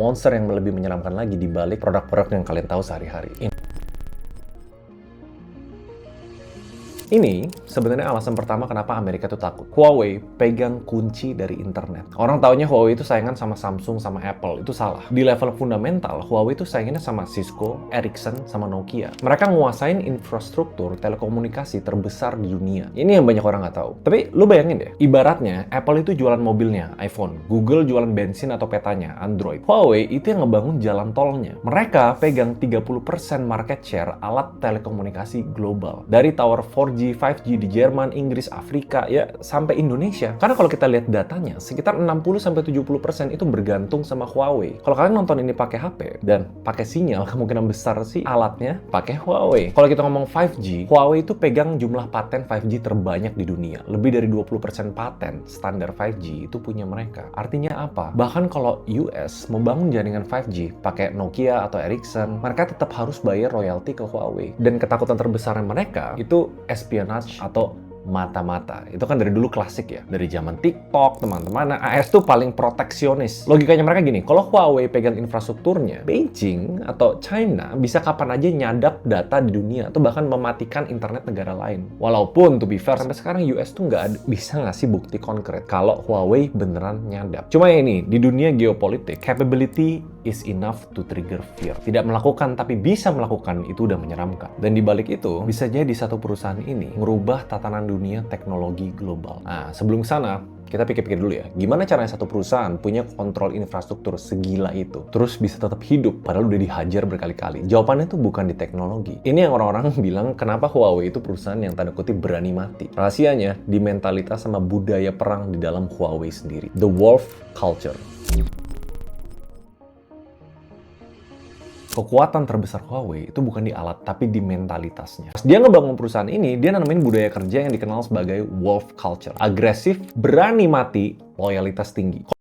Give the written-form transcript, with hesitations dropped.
monster yang lebih menyeramkan lagi di balik produk-produk yang kalian tahu sehari-hari. Ini sebenarnya alasan pertama kenapa Amerika tuh takut. Huawei pegang kunci dari internet. Orang taunya Huawei itu saingan sama Samsung sama Apple. Itu salah. Di level fundamental, Huawei itu saingannya sama Cisco, Ericsson, sama Nokia. Mereka nguasain infrastruktur telekomunikasi terbesar di dunia. Ini yang banyak orang nggak tahu. Tapi lu bayangin deh, ibaratnya Apple itu jualan mobilnya, iPhone. Google jualan bensin atau petanya, Android. Huawei itu yang ngebangun jalan tolnya. Mereka pegang 30% market share alat telekomunikasi global. Dari tower 4G, 5G di Jerman, Inggris, Afrika, ya sampai Indonesia. Karena kalau kita lihat datanya, sekitar 60-70% itu bergantung sama Huawei. Kalau kalian nonton ini pakai HP dan pakai sinyal, kemungkinan besar sih alatnya pakai Huawei. Kalau kita ngomong 5G, Huawei itu pegang jumlah paten 5G terbanyak di dunia. Lebih dari 20% paten standar 5G itu punya mereka. Artinya apa? Bahkan kalau US membangun jaringan 5G pakai Nokia atau Ericsson, mereka tetap harus bayar royalti ke Huawei. Dan ketakutan terbesarnya mereka itu espionage atau mata-mata. Itu kan dari dulu klasik ya. Dari zaman TikTok, teman-teman. Nah, AS tuh paling proteksionis. Logikanya mereka gini, kalau Huawei pegang infrastrukturnya, Beijing atau China bisa kapan aja nyadap data di dunia atau bahkan mematikan internet negara lain. Walaupun, to be fair, sampai sekarang US tuh nggak bisa ngasih bukti konkret kalau Huawei beneran nyadap. Cuma ya ini, di dunia geopolitik, capability is enough to trigger fear. Tidak melakukan, tapi bisa melakukan, itu udah menyeramkan. Dan di balik itu, bisa jadi satu perusahaan ini merubah tatanan dunia teknologi global. Nah, sebelum sana, kita pikir-pikir dulu ya, gimana caranya satu perusahaan punya kontrol infrastruktur segila itu, terus bisa tetap hidup, padahal udah dihajar berkali-kali? Jawabannya tuh bukan di teknologi. Ini yang orang-orang bilang, kenapa Huawei itu perusahaan yang tanda kutip berani mati. Rahasianya, di mentalitas sama budaya perang di dalam Huawei sendiri. The wolf culture. Kekuatan terbesar Huawei itu bukan di alat, tapi di mentalitasnya. Dia ngebangun perusahaan ini, dia nanamin budaya kerja yang dikenal sebagai wolf culture. Agresif, berani mati, loyalitas tinggi.